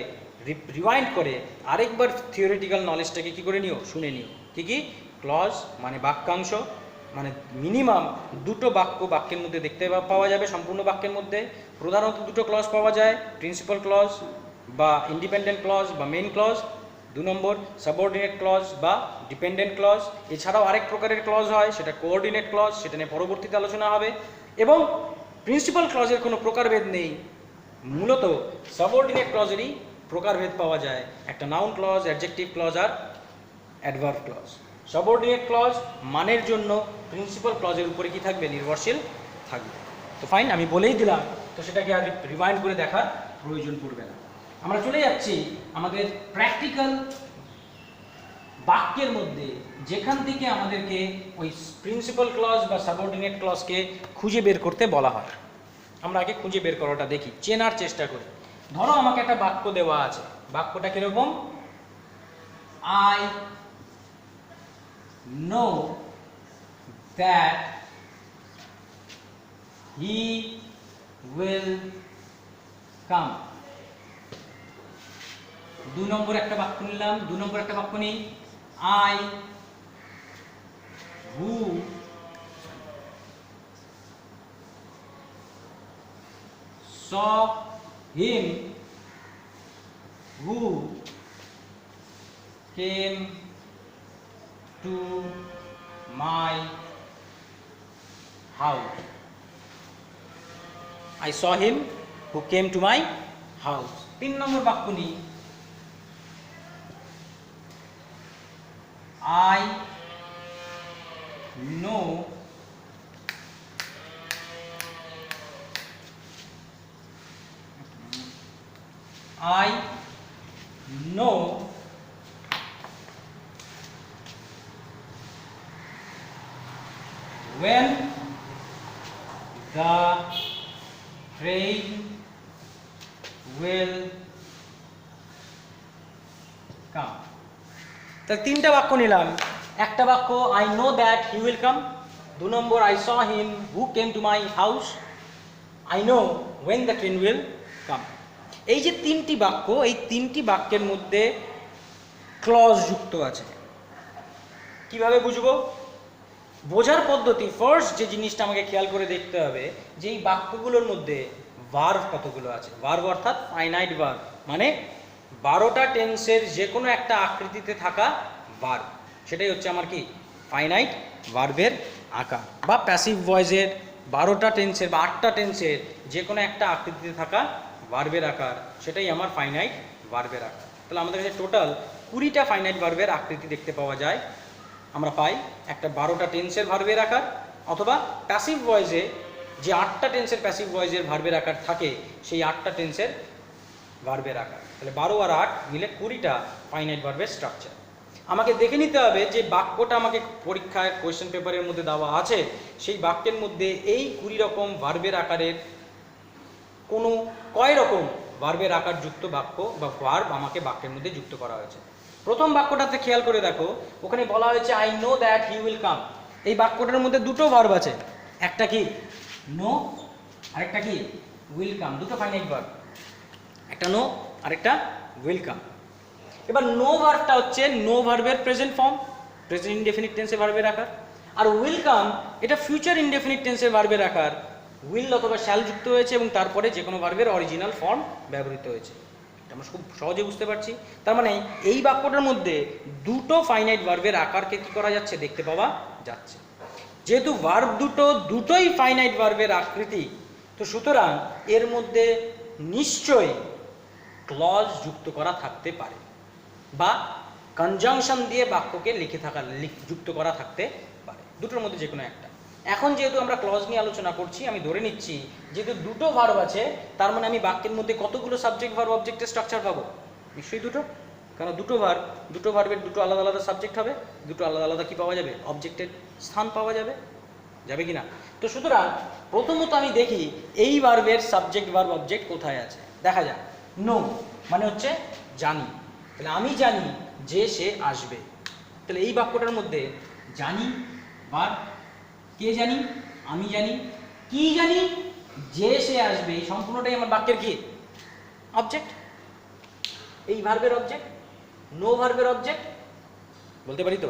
রিওয়াইন্ড করে আরেকবার থিওরিটিক্যাল নলেজটাকে কি করে নিও, শুনে নিও। কি কি? ক্লজ মানে বাক্যাংশ, মানে মিনিমাম 2টো বাক্যের মধ্যে দেখতে পাওয়া যাবে। সম্পূর্ণ বাক্যের মধ্যে প্রধানত 2টো ক্লজ পাওয়া যায়, প্রিন্সিপাল ক্লজ বা ইন্ডিপেন্ডেন্ট ক্লজ বা মেইন ক্লজ। 2 নম্বর সাবঅর্ডিনেট ক্লজ বা ডিপেন্ডেন্ট ক্লজ। এছাড়াও আরেক প্রকারের ক্লজ হয়, সেটা কোঅর্ডিনেট ক্লজ, সেটা নিয়ে পরবর্তীতে আলোচনা হবে। এবং প্রিন্সিপাল ক্লজের কোনো প্রকারভেদ নেই, মূলত সাবঅর্ডিনেট ক্লজেরই প্রকারভেদ পাওয়া যায়, একটা নাউন ক্লজ, অ্যাডজেক্টিভ ক্লজ আর অ্যাডভার্ব ক্লজ। সাবঅর্ডিনেট ক্লজ মানের জন্য প্রিন্সিপাল ক্লজের উপরে কি থাকবে, নির্ভরশীল থাকবে। তো ফাইন, আমি বলেই দিলাম, তো সেটাকে আর রিমাইন্ড করে দেখার প্রয়োজন পড়বে না। আমরা চলে যাচ্ছি আমাদের প্র্যাকটিক্যাল বাক্যের মধ্যে, যেখান থেকে আমাদেরকে ওই প্রিন্সিপাল ক্লজ বা সাবঅর্ডিনেট ক্লজকে খুঁজে বের করতে বলা হয়। আমরা আগে খুঁজে বের করাটা দেখি, চেনার চেষ্টা করি। ধরো আমাকে একটা বাক্য দেওয়া আছে, বাক্যটা কিরকম? I know that he will come. 2 নম্বর একটা বাক্য নিলাম, 2 নম্বর একটা বাক্য নিই, I who saw him who came to my house. I saw him who came to my house. 3 নম্বর বাক্য নিই, I know when the train will come. তাহলে তিনটা বাক্য নিলাম। একটা বাক্য I know that he will come, 2 নম্বর I saw him who came to my house, I know when the train will come. এই যে তিনটি বাক্য, এই তিনটি বাক্যের মধ্যে ক্লজ যুক্ত আছে। কিভাবে বুঝবো? বোঝার পদ্ধতি, ফার্স্ট যে জিনিসটা আমাকে খেয়াল করে দেখতে হবে যে এই বাক্যগুলোর মধ্যে ভার্ব কতগুলো আছে। ভার্ব অর্থাৎ ফাইনাইট ভার্ব, মানে 12টা টেন্সের যে কোনো একটা আকৃতিতে থাকা ভার্ব, সেটাই হচ্ছে আমার কি ফাইনাইট ভার্বের আকার। বা প্যাসিভ ভয়েসের 12টা টেন্সের বা 8টা টেন্সের যে কোনো একটা আকৃতিতে থাকা ভার্বের আকার, সেটাই আমার ফাইনাইট ভার্বের আকার। তাহলে আমাদের কাছে টোটাল 20টা ফাইনাইট ভার্বের আকৃতি দেখতে পাওয়া যায়। আমরা পাই একটা 12টা টেন্সের ভার্বের আকার, অথবা প্যাসিভ ভয়েসে যে 8টা টেন্সের প্যাসিভ ভয়েসের ভার্বের আকার থাকে, সেই 8টা টেন্সের ভার্বের আকার। তাহলে 12 আর 8 মিলে 20টা ফাইনাইট ভার্বের স্ট্রাকচার। আমাকে দেখে নিতে হবে যে বাক্যটা আমাকে পরীক্ষায় কোয়েশ্চেন পেপারের মধ্যে দেওয়া আছে, সেই বাক্যের মধ্যে এই 20 রকম ভার্বের আকারের কোনো কয় রকম ভার্বের আকার যুক্ত বাক্য বা ভার্ব আমাকে বাক্যের মধ্যে যুক্ত করা হয়েছে। প্রথম বাক্যটাতে খেয়াল করে দেখো, ওখানে বলা হয়েছে I know that he will come. এই বাক্যটার মধ্যে দুটো ভার্ব আছে, একটা কি নো, আরেকটা কি উইল কাম। দুটো ফাইনাইট ভার্ব, একটা নো আরেকটা উইল কাম। এবার নো ভার্বটা হচ্ছে নো ভার্বের প্রেজেন্ট ফর্ম, প্রেজেন্ট ইনডেফিনিট টেন্সের ভার্বের আকার। আর উইল কাম এটা ফিউচার ইনডেফিনিট টেন্সের ভার্বের আকার। উইল অথবা শ্যাল যুক্ত হয়েছে এবং তারপরে যে কোনো ভার্বের অরিজিনাল ফর্ম ব্যবহৃত হয়েছে। এটা আমরা খুব সহজে বুঝতে পারছি। তার মানে এই বাক্যটার মধ্যে দুটো ফাইনাইট ভার্বের আকারকে কি করা যাচ্ছে, দেখতে পাওয়া যাচ্ছে। যেহেতু ভার্ব দুটোই ফাইনাইট ভার্বের আকৃতি, তো সুতরাং এর মধ্যে নিশ্চয়ই ক্লজ যুক্ত করা থাকতে পারে, বা কনজাংশন দিয়ে বাক্যকে যুক্ত করা থাকতে পারে, দুটোর মধ্যে যে কোনো একটা। এখন যেহেতু আমরা ক্লজ নিয়ে আলোচনা করছি, আমি ধরে নিচ্ছি যেহেতু দুটো ভার্ব আছে, তার মানে আমি বাক্যের মধ্যে কতগুলো সাবজেক্ট ভার্ব অবজেক্টের স্ট্রাকচার পাবো? নিশ্চয়ই দুটো, কারণ দুটো ভার্বের দুটো আলাদা আলাদা সাবজেক্ট হবে, দুটো আলাদা আলাদা কি পাওয়া যাবে, অবজেক্টের স্থান পাওয়া যাবে, যাবে কি না? তো সুতরাং প্রথমত আমি দেখি এই ভার্বের সাবজেক্ট ভার্ব অবজেক্ট কোথায় আছে। দেখা যাক। নো মানে হচ্ছে জানি, তাহলে আমি জানি যে সে আসবে। তাহলে এই বাক্যটার মধ্যে জানি ভার্ব, কে জানি, আমি জানি, কি জানি, যে সে আসবে, এই সম্পূর্ণটাই আমার বাক্যের কি অবজেক্ট। এই ভার্বের অবজেক্ট, নো ভার্বের অবজেক্ট বলতে পারি তো।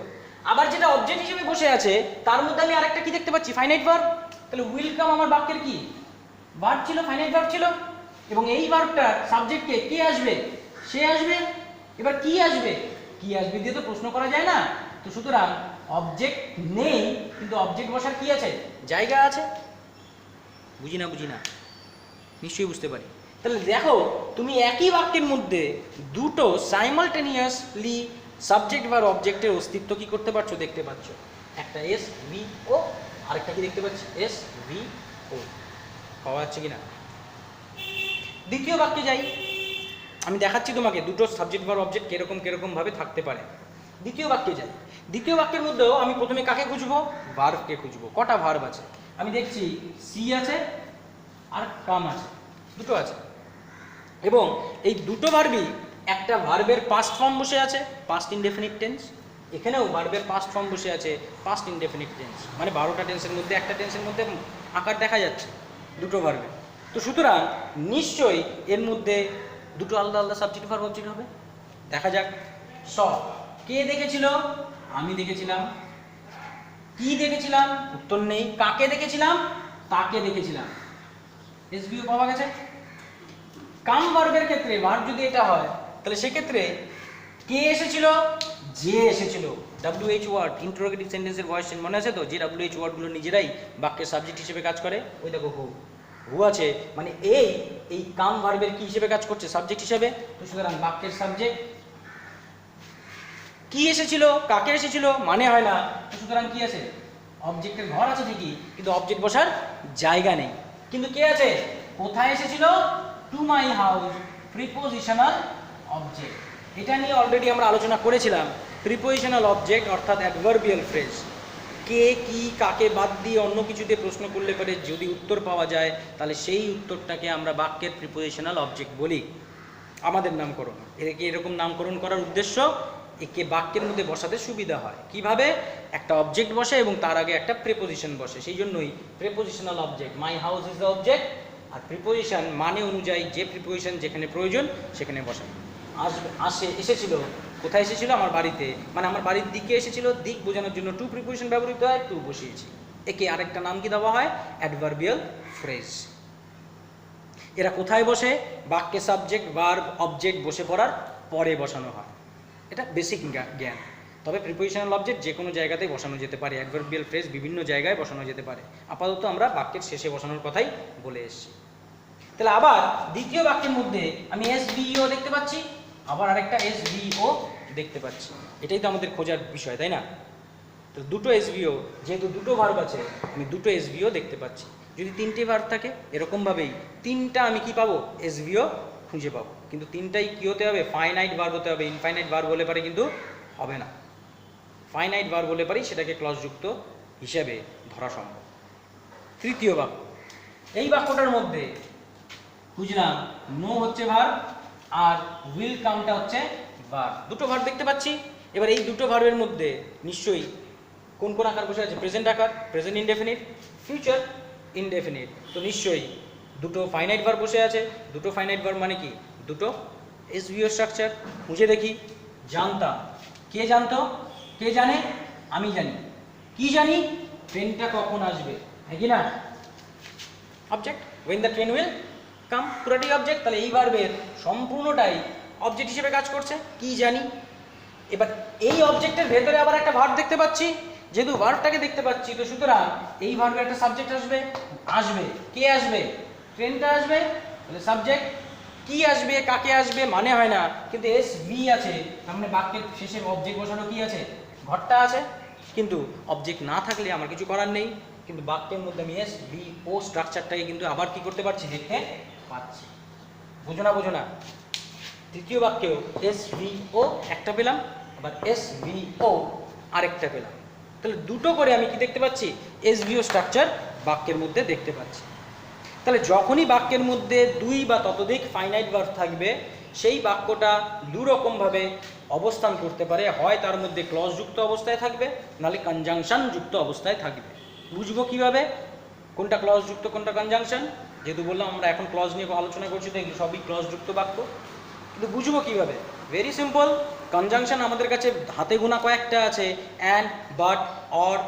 আবার যেটা অবজেক্ট হিসেবে বসে আছে তার মধ্যে আমি আরেকটা কি দেখতে পাচ্ছি, ফাইনাইট ভার্ব। তাহলে উইল কাম আমার বাক্যের কি ভার্ব ছিল, ফাইনাইট ভার্ব ছিল, এবং এই ভার্বটার সাবজেক্টকে কে আসবে, সে আসবে। এবার কি আসবে, কি আসবে দিয়ে তো প্রশ্ন করা যায় না। তো সুতরাং অবজেক্ট নেই, কিন্তু অবজেক্ট বসার কি আছে, জায়গা আছে। বুঝি না, নিশ্চয়ই বুঝতে পারি। তাহলে দেখো, তুমি একই বাক্যের মধ্যে দুটো সাইমালটেনিয়াসলি সাবজেক্ট বা অবজেক্টের অস্তিত্ব কি করতে পারছো, দেখতে পাচ্ছ। একটা এস ভি ও, আরেকটা কি দেখতে পাচ্ছি, এস ভি ও। পাওয়া যাচ্ছে কিনা? দ্বিতীয় বাক্যে যাই, আমি দেখাচ্ছি তোমাকে দুটো সাবজেক্ট বা অবজেক্ট কিরকম ভাবে থাকতে পারে। দ্বিতীয় বাক্যে যাই। দ্বিতীয় বাক্যের মধ্যেও আমি প্রথমে কাকে খুঁজবো, ভার্বকে খুঁজবো। কটা ভার্ব আছে? আমি দেখছি সি আছে আর কাম আছে, দুটো আছে। এবং এই দুটো ভার্বই একটা ভার্বের পাস্ট ফর্ম বসে আছে, পাস্ট ইনডেফিনিট টেন্স। এখানেও ভার্বের পাস্ট ফর্ম বসে আছে, পাস্ট ইনডেফিনিট টেন্স। মানে 12টা টেন্সের মধ্যে একটা টেন্সের মধ্যে আকার দেখা যাচ্ছে দুটো ভার্বে। তো সুতরাং নিশ্চয়ই এর মধ্যে দুটো আলাদা আলাদা সাবজেক্ট ভার্ব অবজেক্ট হবে। দেখা যাক। স কে দেখেছিল, আমি দেখেছিলাম। কি দেখেছিলাম, উত্তর নেই। কাকে দেখেছিলাম, তাকে দেখেছিলাম। এসবিও পাওয়া গেছে। কাম ভার্বের ক্ষেত্রে ভার্ব যদি এটা হয়, তাহলে সেক্ষেত্রে কে এসেছিল, যে এসেছিল। WH ওয়ার্ড, ইন্টারোগেটিভ সেন্টেন্সের ভয়েস চেঞ্জ মনে আছে তো, যে WH ওয়ার্ডগুলো নিজেরাই বাক্যের সাবজেক্ট হিসেবে কাজ করে। ওই দেখো হু আছে, মানে এই কাম ভার্বের কি হিসেবে কাজ করছে, সাবজেক্ট হিসেবে। তো সুতরাং বাক্যের সাবজেক্ট কি এসেছিল, কাকে এসেছিল মানে হয় না, সুতরাং কি আছে, অবজেক্টের ঘর আছে ঠিকই, কিন্তু অবজেক্ট বসার জায়গা নেই। কিন্তু কে আছে, কোথায় এসেছিল, two my house, prepositional object. এটা নিয়ে অলরেডি আমরা আলোচনা করেছিলাম। প্রিপোজিশনাল অবজেক্ট অর্থাৎ অ্যাডভার্বিয়াল ফ্রেজ, কে কি কাকে বাদ দিয়ে অন্য কিছু দিয়ে প্রশ্ন করলে পরে যদি উত্তর পাওয়া যায় তাহলে সেই উত্তরটাকে আমরা বাক্যের প্রিপোজিশনাল অবজেক্ট বলি। আমাদের নামকরণ, একে এরকম নামকরণ করার উদ্দেশ্য একে বাক্যের মধ্যে বসাতে সুবিধা হয়। কিভাবে, একটা অবজেক্ট বসে এবং তার আগে একটা প্রিপোজিশন বসে, সেই জন্যই prepositional object. My house is the object, আর প্রিপোজিশন মানে অনুযায়ী যে প্রিপোজিশন যেখানে প্রয়োজন সেখানে বসায়। এসেছিল, কোথায় এসেছিল, আমার বাড়িতে, মানে আমার বাড়ির দিকে এসেছিল, দিক বোঝানোর জন্য টু প্রিপোজিশন ব্যবহৃত হয়, টু বসিয়েছি। একে আরেকটা নাম কি দেওয়া হয়, অ্যাডভার্বিয়াল ফ্রেজ। এরা কোথায় বসে, বাক্যে সাবজেক্ট ভার্ব অবজেক্ট বসে পড়ার পরে বসানো হয়। এটা বেসিক জ্ঞান। তবে প্রিপোজিশনাল অবজেক্ট যে কোনো জায়গাতেই বসানো যেতে পারে, অ্যাডভার্বিয়াল ফ্রেজ বিভিন্ন জায়গায় বসানো যেতে পারে। আপাতত আমরা বাক্যের শেষে বসানোর কথাই বলে এসেছি। তাহলে আবার দ্বিতীয় বাক্যের মধ্যে আমি এসভিও দেখতে পাচ্ছি, আবার আরেকটা এসভিও দেখতে পাচ্ছি। এটাই তো আমাদের খোঁজার বিষয়, তাই না? তো দুটো এসভিও, যেহেতু দুটো ভার্ব আছে, আমি দুটো এসভিও দেখতে পাচ্ছি। যদি তিনটে ভার্ব থাকে এরকমভাবেই তিনটা আমি কি পাবো, এসভিও খুঁজে পাবো। কিন্তু তিনটাই কি হতে হবে, ফাইনাইট ভার্ব হতে হবে। ইনফাইনাইট ভার্ব হলে পারে কিন্তু হবে না। ফাইনাইট ভার্ব হলে পারি সেটাকে ক্লজযুক্ত হিসেবে ধরা সম্ভব। তৃতীয় বাক্য, এই বাক্যটার মধ্যে বুঝলাম নো হচ্ছে ভার্ব আর উইল কামটা হচ্ছে ভার্ব। দুটো ভার্ব দেখতে পাচ্ছি। এবার এই দুটো ভার্বের মধ্যে নিশ্চয়ই কোন কোন আকার বসে আছে, প্রেজেন্ট আকার, প্রেজেন্ট ইনডেফিনিট, ফিউচার ইনডেফিনিট। তো নিশ্চয়ই দুটো ফাইনাইট ভার্ব বসে আছে। দুটো ফাইনাইট ভার্ব মানে কি, দুটো এসভিও স্ট্রাকচার। খুঁজে দেখি, জানতাম, কে জানতো, কে জানে, আমি জানি। কি জানি, ট্রেনটা কখন আসবে, হ্যাঁ কি না, object, when the train will come, পুরোটাই অবজেক্ট। তাহলে এই ভার্বের সম্পূর্ণটাই অবজেক্ট হিসেবে কাজ করছে, কি জানি। এবার এই অবজেক্টের ভেতরে আবার একটা ভার্ব দেখতে পাচ্ছি, যেহেতু ভার্বটাকে দেখতে পাচ্ছি তো সুতরাং এই ভার্বের একটা সাবজেক্ট আসবে, কে আসবে, ট্রেনটা আসবে, তাহলে সাবজেক্ট। কি আসবে, কাকে আসবে মানে হয় না, কিন্তু এস ভি আছে, তার মানে বাক্যের শেষে অবজেক্ট বসানো কি আছে, ঘরটা আছে। কিন্তু অবজেক্ট না থাকলে আমার কিছু করার নেই। কিন্তু বাক্যের মধ্যে আমি এস ভি ও স্ট্রাকচারটাকে কিন্তু আবার কি করতে পারছি, দেখতে পাচ্ছি। বোঝো না। তৃতীয় বাক্যেও এস ভি ও একটা পেলাম, আবার এস ভি ও আরেকটা পেলাম। তাহলে দুটো করে আমি কি দেখতে পাচ্ছি, এস ভি ও স্ট্রাকচার বাক্যের মধ্যে দেখতে পাচ্ছি। তাহলে যখনই বাক্যের মধ্যে দুই বা ততোধিক ফাইনাইট ভার্ব থাকবে, সেই বাক্যটা দুরকমভাবে অবস্থান করতে পারে। হয় তার মধ্যে ক্লজ যুক্ত অবস্থায় থাকবে, নাহলে কনজাংশন যুক্ত অবস্থায় থাকবে। বুঝবো কিভাবে কোনটা ক্লজ যুক্ত কোনটা কনজাংশন? যেহেতু বললাম আমরা এখন ক্লজ নিয়ে আলোচনা করছি, তো এগুলো সবই ক্লজ যুক্ত বাক্য। কিন্তু বুঝবো কিভাবে, ভেরি সিম্পল। কনজাংশন আমাদের কাছে হাতে গোনা কয়েকটা আছে, অ্যান্ড, বাট, অর,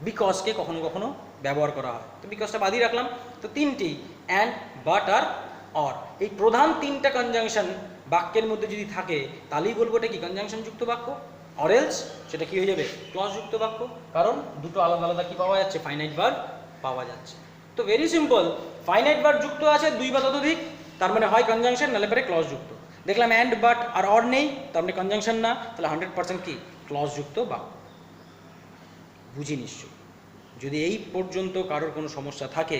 বিকজকে কখনো কখনো ব্যবহার করা হয়। তো বিকজটা বাদই রাখলাম। তো তিনটি, অ্যান্ড, বাট আর অর, এই প্রধান তিনটা কনজাংশন বাক্যের মধ্যে যদি থাকে তাহলেই বলবো এটা কি কনজাংশন যুক্ত বাক্য। অরেলস সেটা কি হয়ে যাবে, ক্লজ যুক্ত বাক্য। কারণ দুটো আলাদা আলাদা কি পাওয়া যাচ্ছে, ফাইনাইট ভার্ব পাওয়া যাচ্ছে। তো ভেরি সিম্পল, ফাইনাইট ভার্ব যুক্ত আছে দুই বা ততোধিক, তার মানে হয় কনজাংশন নাহলে পরে ক্লজ যুক্ত। দেখলাম অ্যান্ড, বাট আর অর নেই, তার মানে কনজাংশন না, তাহলে 100% কি ক্লজ যুক্ত বাক্য। বুঝি নিশ্চয়। যদি এই পর্যন্ত কারোর কোনো সমস্যা থাকে,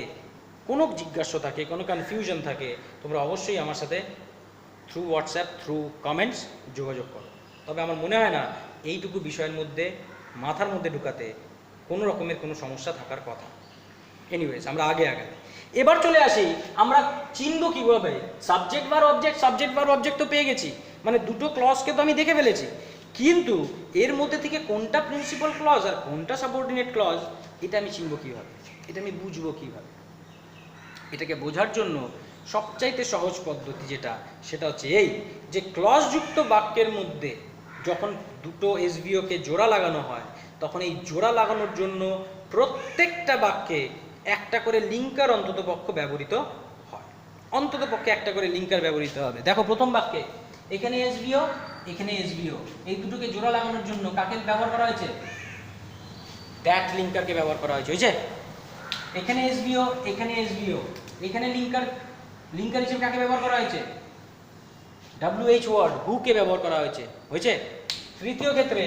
কোনো জিজ্ঞাসা থাকে, কোনো কনফিউশন থাকে, তোমরা অবশ্যই আমার সাথে থ্রু হোয়াটসঅ্যাপ, থ্রু কমেন্টস যোগাযোগ করো। তবে আমার মনে হয় না এইটুকু বিষয়ের মধ্যে মাথার মধ্যে ঢুকাতে কোনো রকমের কোনো সমস্যা থাকার কথা। এনিওয়েজ, আমরা আগে এবার চলে আসি, আমরা চিনব কীভাবে subject verb object. Subject verb object তো পেয়ে গেছি, মানে দুটো ক্লজকে তো আমি দেখে ফেলেছি, কিন্তু এর মধ্যে থেকে কোনটা প্রিন্সিপাল ক্লজ আর কোনটা সাবঅর্ডিনেট ক্লজ এটা আমি চিনব কীভাবে, এটা আমি বুঝবো কীভাবে? এটাকে বোঝার জন্য সবচাইতে সহজ পদ্ধতি যেটা, সেটা হচ্ছে এই যে ক্লজযুক্ত বাক্যের মধ্যে যখন দুটো এসভিওকে জোড়া লাগানো হয়, তখন এই জোড়া লাগানোর জন্য প্রত্যেকটা বাক্যে একটা করে লিঙ্কার অন্ততপক্ষে ব্যবহৃত হয়। অন্ততপক্ষে একটা করে লিঙ্কার ব্যবহৃত হবে। দেখো প্রথম বাক্যে এখানে এসভিও, এখানে এসভিও, এই দুটোকে জোড়া লাগানোর জন্য কাকে ব্যবহার করা হয়েছে, দ্যাট লিঙ্কারকে ব্যবহার করা হয়েছে। হয়েছে, এখানে এসভিও, এখানে এসভিও, এখানে লিঙ্কার হিসেবে কাকে ব্যবহার করা হয়েছে, WH ওয়ার্ড হু কে ব্যবহার করা হয়েছে। তৃতীয় ক্ষেত্রে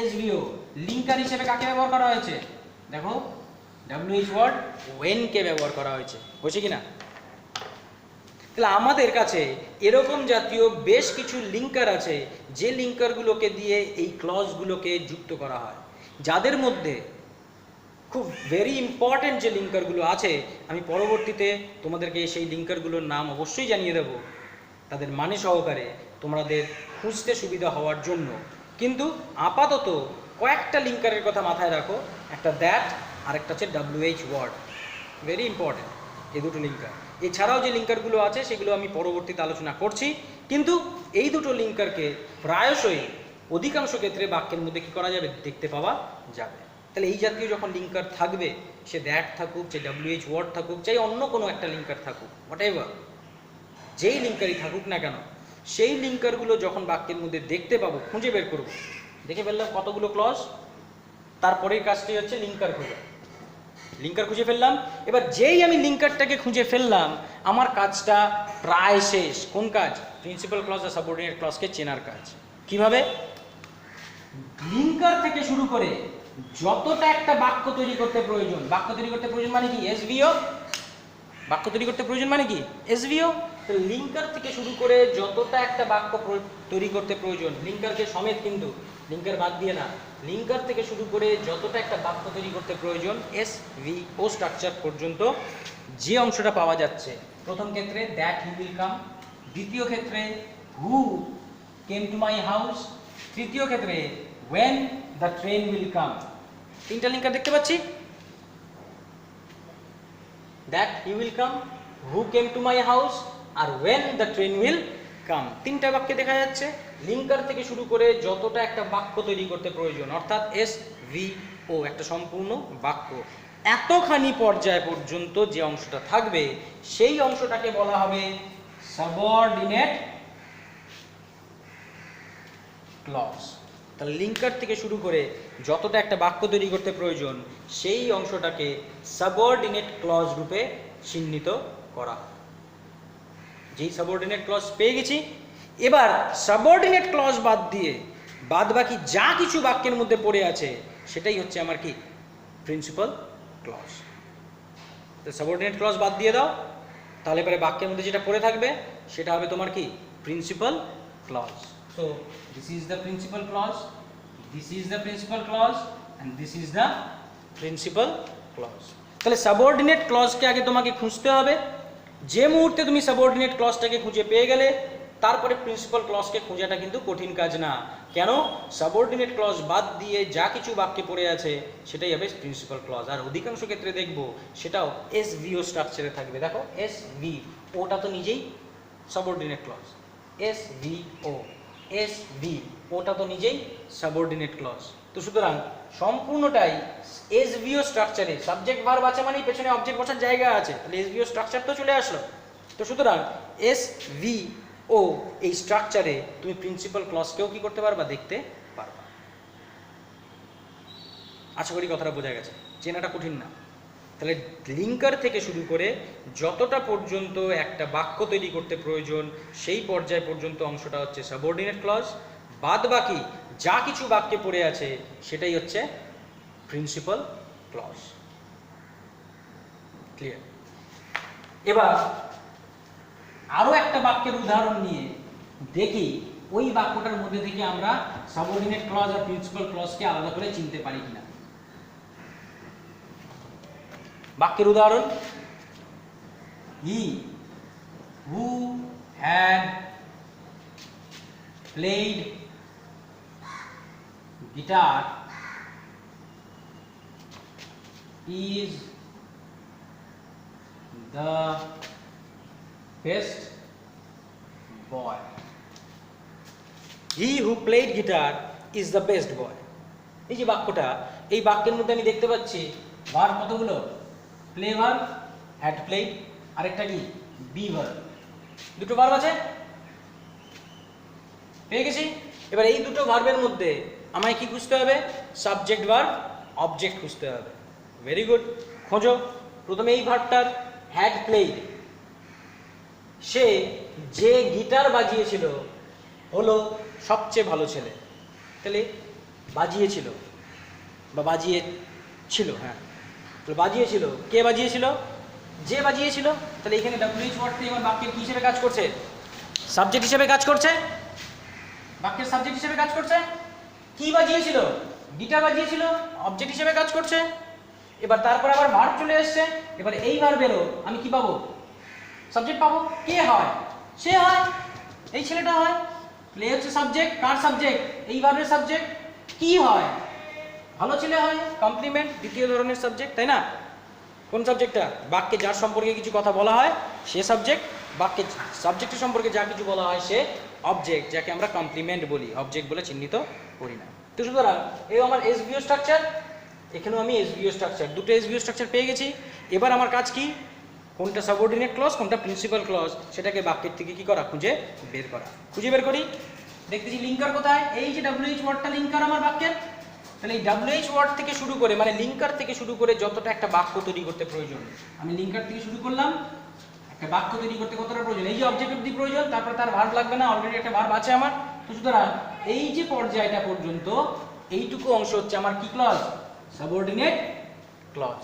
SVO লিঙ্কার হিসেবে কাকে ব্যবহার করা হয়েছে? দেখো WH ওয়ার্ড when কে ব্যবহার করা হয়েছে কিনা? তাহলে আমাদের কাছে এরকম জাতীয় বেশ কিছু লিঙ্কার আছে যে লিঙ্কারগুলোকে দিয়ে এই ক্লজগুলোকে যুক্ত করা হয়, যাদের মধ্যে খুব ভেরি ইম্পর্টেন্ট যে লিঙ্কারগুলো আছে, আমি পরবর্তীতে তোমাদেরকে সেই লিঙ্কারগুলোর নাম অবশ্যই জানিয়ে দেব তাদের মানে সহকারে তোমাদের খুঁজতে সুবিধা হওয়ার জন্য। কিন্তু আপাতত কয়েকটা লিঙ্কারের কথা মাথায় রাখো, একটা দ্যাট আর একটা হচ্ছে WH ওয়ার্ড, ভেরি ইম্পর্টেন্ট এই দুটো লিঙ্কার। এছাড়াও যে লিঙ্কারগুলো আছে সেগুলো আমি পরবর্তীতে আলোচনা করছি, কিন্তু এই দুটো লিঙ্কারকে প্রায়শই অধিকাংশ ক্ষেত্রে বাক্যের মধ্যে কী করা যাবে, দেখতে পাওয়া যাবে। তাহলে এই জাতীয় যখন লিঙ্কার থাকবে, সে দ্যাট থাকুক, যে WH ওয়ার্ড থাকুক, চাই অন্য কোনো একটা লিঙ্কার থাকুক, হোয়াট এভার যেই লিঙ্কারই থাকুক না কেন, সেই লিঙ্কারগুলো যখন বাক্যের মধ্যে দেখতে পাবো, খুঁজে বের করব। দেখে ফেললাম কতগুলো ক্লজ, তারপরের কাজটি হচ্ছে লিঙ্কার খোঁজা। লিঙ্কার খুঁজে ফেললাম, এবার যেই আমি লিঙ্কারটাকে খুঁজে ফেললাম, আমার কাজটা প্রায় শেষ। কোন কাজ? প্রিন্সিপাল ক্লজ আর সাবঅর্ডিনেট ক্লজকে চেনার কাজ। কিভাবে? লিঙ্কার থেকে শুরু করে যতটা একটা বাক্য তৈরি করতে প্রয়োজন, বাক্য তৈরি করতে প্রয়োজন মানে কি? SVO। বাক্য তৈরি করতে প্রয়োজন মানে কি? SVO। তো লিঙ্কার থেকে শুরু করে যতটা একটা বাক্য তৈরি করতে প্রয়োজন, লিঙ্কারকে সমেত, কিন্তু লিঙ্কার বাদ দিয়ে না, লিঙ্কার থেকে শুরু করে যতটা একটা বাক্য তৈরি করতে প্রয়োজন SVO স্ট্রাকচার পর্যন্ত যে অংশটা পাওয়া যাচ্ছে, প্রথম ক্ষেত্রে দ্যাট হি উইল কাম, দ্বিতীয় ক্ষেত্রে হু কেম টু মাই হাউস, তৃতীয় ক্ষেত্রে when the train will come। তিনটা লিঙ্কার দেখতে পাচ্ছি, that he will come, who came to my house, R when the train will come। তিনটা বাক্যে দেখা যাচ্ছে লিঙ্কার থেকে শুরু করে যতটা একটা বাক্য তৈরি করতে প্রয়োজন, অর্থাৎ SVO একটা সম্পূর্ণ বাক্য, এতখানি পর্যায় পর্যন্ত যে অংশটা থাকবে সেই অংশটাকে বলা হবে সাবঅর্ডিনেট ক্লজ। তাহলে লিঙ্কার থেকে শুরু করে যতটা একটা বাক্য তৈরি করতে প্রয়োজন সেই অংশটাকে সাবঅর্ডিনেট ক্লজ রূপে চিহ্নিত করা। যেই সাবঅর্ডিনেট ক্লজ পেয়ে গেছি, এবার সাবঅর্ডিনেট ক্লজ বাদ দিয়ে বাদ বাকি যা কিছু বাক্যের মধ্যে পড়ে আছে সেটাই হচ্ছে আমার কি? Principal clause. তো সাবঅর্ডিনেট ক্লজ বাদ দিয়ে দাও, তাহলে পরে বাক্যের মধ্যে যেটা পড়ে থাকবে সেটা হবে তোমার কি? Principal clause. So this is the principal clause, this is the principal clause, and this is the principal clause। তাহলে সাবঅর্ডিনেট ক্লজকে আগে তোমাকে খুঁজতে হবে। যে মুহূর্তে তুমি সাবঅর্ডিনেট ক্লজটাকে খুঁজে পেয়ে গেলে, তারপরে প্রিন্সিপাল ক্লজকে খোঁজাটা কিন্তু কঠিন কাজ না। কেন? সাবঅর্ডিনেট ক্লজ বাদ দিয়ে যা কিছু বাক্যে পড়ে আছে সেটাই হবে প্রিন্সিপাল ক্লজ, আর অধিকাংশ ক্ষেত্রে দেখবো সেটাও SVO স্ট্রাকচারে থাকবে। দেখো SVO-টা তো নিজেই সাবঅর্ডিনেট ক্লজ, SVO-টা তো নিজেই সাবঅর্ডিনেট ক্লজ। তো সুতরাং সম্পূর্ণটাই SVO স্ট্রাকচারে, সাবজেক্ট ভার্ব আছে মানে পেছনে অবজেক্ট বসার জায়গা আছে, তাহলে SVO স্ট্রাকচার তো চলে আসলো। তো সুতরাং SVO এই স্ট্রাকচারে তুমি প্রিন্সিপাল ক্লজকেও কি করতে পারবা? দেখতে পারবা। আশা করি কথাটা বোঝা গেছে, চেনাটা কঠিন না। তাহলে লিঙ্কার থেকে শুরু করে যতটা পর্যন্ত একটা বাক্য তৈরি করতে প্রয়োজন সেই পর্যায় পর্যন্ত অংশটা হচ্ছে সাবঅর্ডিনেট ক্লজ, বাদ বাকি যা কিছু বাক্যে পড়ে আছে সেটাই হচ্ছে প্রিন্সিপাল ক্লজ। ক্লিয়ার? এবার আরো একটা বাক্যের উদাহরণ নিয়ে দেখি ওই বাক্যটার মধ্যে থেকে আমরা সাবঅর্ডিনেট ক্লজ আর প্রিন্সিপাল ক্লজকে আলাদা করে চিনতে পারি কিনা। বাক্যের উদাহরণ, he who had played guitar is the best boy। He who played guitar is the best boy। এই যে বাক্যটা, এই বাক্যের মধ্যে আমি দেখতে পাচ্ছি ভার্ব কতগুলো? প্লে ভার্ব, হ্যাড প্লেড, আরেকটা কি? Be verb. দুটো ভার্ব আছে, পেয়ে গেছি। এবার এই দুটো ভার্বের মধ্যে আমায় কি খুঁজতে হবে? সাবজেক্ট ভার্ব অবজেক্ট খুঁজতে হবে। ভেরি গুড, খোঁজো। প্রথমে এই ভার্বটার হ্যাড প্লেড, সে যে গিটার বাজিয়েছিল হলো সবচেয়ে ভালো ছেলে। তাহলে বাজিয়েছিল বা বাজিয়েছিল, হ্যাঁ বাজিয়েছিল, কে বাজিয়েছিল? যে বাজিয়েছিল। তাহলে এখানে WH ওয়ার্ডটি আমার বাক্যের কি হিসেবে কাজ করছে? সাবজেক্ট হিসেবে কাজ করছে, বাক্যের সাবজেক্ট হিসেবে কাজ করছে। কি বাজিয়েছিল? গিটার বাজিয়েছিল, অবজেক্ট হিসেবে কাজ করছে। এবার তারপর আবার ভার্ব চলে এসছে, এবার এই ভার্বেরও আমি কি পাবো? সাবজেক্ট পাবো। কে হয়? সে হয়, এই ছেলেটা হয়। প্লে হচ্ছে সাবজেক্ট, কার সাবজেক্ট? এই ভার্বের সাবজেক্ট। কি হয়? ভালো ছেলে হয়, কমপ্লিমেন্ট দ্বিতীয় ধরনের সাবজেক্ট, তাই না? কোন সাবজেক্টটা? বাক্যে যার সম্পর্কে কিছু কথা বলা হয় সে সাবজেক্ট, বাক্যে সাবজেক্টের সম্পর্কে যা কিছু বলা হয় সে অবজেক্ট, যাকে আমরা কমপ্লিমেন্ট বলি, অবজেক্ট বলে চিহ্নিত করি না। তো সুতরাং এই আমার এসভিও স্ট্রাকচার, এখানেও আমি এসভিও স্ট্রাকচার, দুটো এসভিও স্ট্রাকচার পেয়ে গেছি। এবার আমার কাজ কি? কোনটা সাবঅর্ডিনেট ক্লজ, কোনটা প্রিন্সিপাল ক্লজ, সেটাকে বাক্যের থেকে কি করা? খুঁজে বের করা। খুঁজে বের করি। দেখতেছি লিঙ্কার কোথায়? এই যে WH ওয়ার্ডটা লিঙ্কার আমার বাক্যের। তাহলে এই WH ওয়ার্ড থেকে শুরু করে, মানে লিঙ্কার থেকে শুরু করে যতটা একটা বাক্য তৈরি করতে প্রয়োজন, আমি লিঙ্কার থেকে শুরু করলাম। একটা বাক্য তৈরি করতে কতটা প্রয়োজন? এই যে অবজেক্ট অব্দি প্রয়োজন, তারপর তার ভার্ব লাগবে না, অলরেডি একটা ভার্ব আছে আমার। তো সুতরাং এই যে পর্যায়টা পর্যন্ত এইটুকু অংশ হচ্ছে আমার কি ক্লজ? Subordinate clause.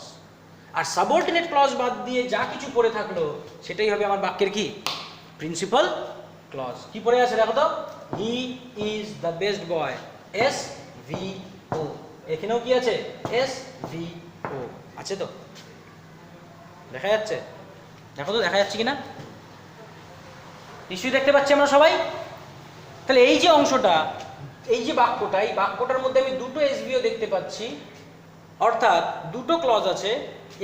আর সাবঅর্ডিনেট ক্লজ বাদ দিয়ে যা কিছু পড়ে থাকলো সেটাই হবে আমার বাক্যের কি? Principal clause. কি পড়ে আছে দেখো তো? He is the best boy, SVO। এখানেও কি আছে? SVO আছে। তো দেখা যাচ্ছে? দেখো তো দেখা যাচ্ছে কিনা? নিশ্চয়ই দেখতে পাচ্ছি আমরা সবাই। তাহলে এই যে অংশটা, এই যে বাক্যটা, এই বাক্যটার মধ্যে আমি দুটো SVO দেখতে পাচ্ছি, অর্থাৎ দুটো ক্লজ আছে।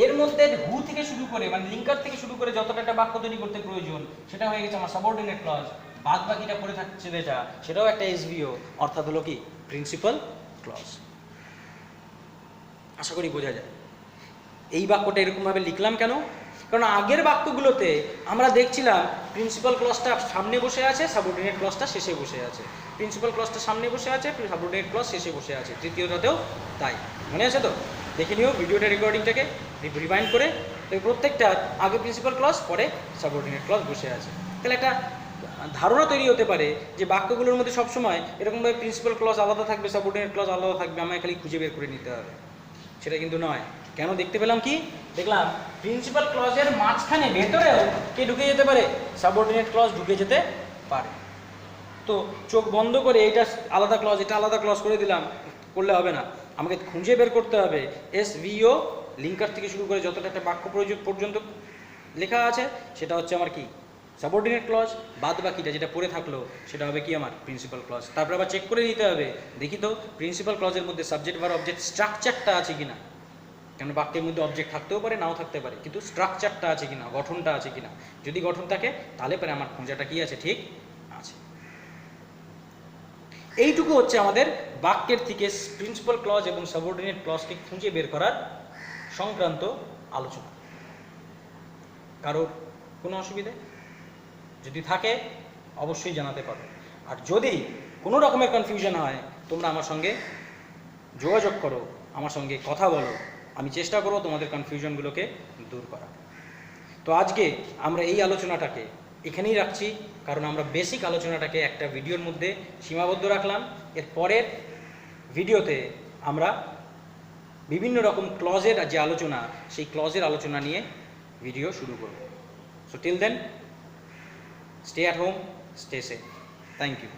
এর মধ্যে হু থেকে শুরু করে, মানে লিঙ্কার থেকে শুরু করে যতটা একটা বাক্য তৈরি করতে প্রয়োজন সেটা হয়ে গেছে আমার সাবঅর্ডিনেট ক্লজ। বাদ বাকিটা পড়ে থাকছে যেটা, সেটাও একটা SVO, অর্থাৎ হলো কি? Principal clause. আশা করি বোঝা যায়। এই বাক্যটা এরকমভাবে লিখলাম কেন? কারণ আগের বাক্যগুলোতে আমরা দেখছিলাম প্রিন্সিপাল ক্লজটা সামনে বসে আছে, সাবঅর্ডিনেট ক্লজটা শেষে বসে আছে। প্রিন্সিপাল ক্লজটা সামনে বসে আছে, সাবঅর্ডিনেট ক্লজ শেষে বসে আছে। তৃতীয়টাতেও তাই। মনে আছে তো? দেখে নিও ভিডিওটা, রেকর্ডিংটাকে রিভাইন্ড করে। তো প্রত্যেকটা আগে প্রিন্সিপাল ক্লজ, পরে সাবঅর্ডিনেট ক্লজ বসে আছে। তাহলে একটা ধারণা তৈরি হতে পারে যে বাক্যগুলোর মধ্যে সবসময় এরকমভাবে প্রিন্সিপাল ক্লজ আলাদা থাকবে, সাবঅর্ডিনেট ক্লজ আলাদা থাকবে, আমায় খালি খুঁজে বের করে নিতে হবে। সেটা কিন্তু নয়। কেন? দেখতে পেলাম কি? দেখলাম প্রিন্সিপাল ক্লজের মাঝখানে ভেতরেও কে ঢুকে যেতে পারে? সাবঅর্ডিনেট ক্লজ ঢুকে যেতে পারে। তো চোখ বন্ধ করে এটা আলাদা ক্লজ, এটা আলাদা ক্লজ করে দিলাম, করলে হবে না। আমাকে খুঁজে বের করতে হবে SVO, লিঙ্কার থেকে শুরু করে যতটা একটা বাক্য প্রয়োজন পর্যন্ত লেখা আছে সেটা হচ্ছে আমার কি? Subordinate clause. বাদ বাকিটা যেটা পড়ে থাকলো সেটা হবে কি? আমার প্রিন্সিপাল ক্লজ। তারপর আবার চেক করে নিতে হবে, দেখি তো প্রিন্সিপাল ক্লজের মধ্যে সাবজেক্ট বা অবজেক্ট স্ট্রাকচারটা আছে কিনা। কেন বাক্যের মধ্যে অবজেক্ট থাকতেও পারে, নাও থাকতে পারে, কিন্তু স্ট্রাকচারটা আছে কিনা, গঠনটা আছে কিনা। যদি গঠন থাকে তাহলে পরে আমার খোঁজাটা কি আছে? ঠিক আছে। এইটুকু হচ্ছে আমাদের বাক্যের থেকে প্রিন্সিপাল ক্লজ এবং সাবঅর্ডিনেট ক্লজকে খুঁজে বের করার সংক্রান্ত আলোচনা। কারোর কোনো অসুবিধে যদি থাকে অবশ্যই জানাতে পারো। আর যদি কোনো রকমের কনফিউশন হয় তোমরা আমার সঙ্গে যোগাযোগ করো, আমার সঙ্গে কথা বলো, আমি চেষ্টা করব তোমাদের কনফিউশনগুলোকে দূর করা। তো আজকে আমরা এই আলোচনাটাকে এখানেই রাখছি, কারণ আমরা বেসিক আলোচনাটাকে একটা ভিডিওর মধ্যে সীমাবদ্ধ রাখলাম। এর পরের ভিডিওতে আমরা বিভিন্ন রকম ক্লজের যে আলোচনা, সেই ক্লজের আলোচনা নিয়ে ভিডিও শুরু করব। So till then, stay at home, stay safe. Thank you.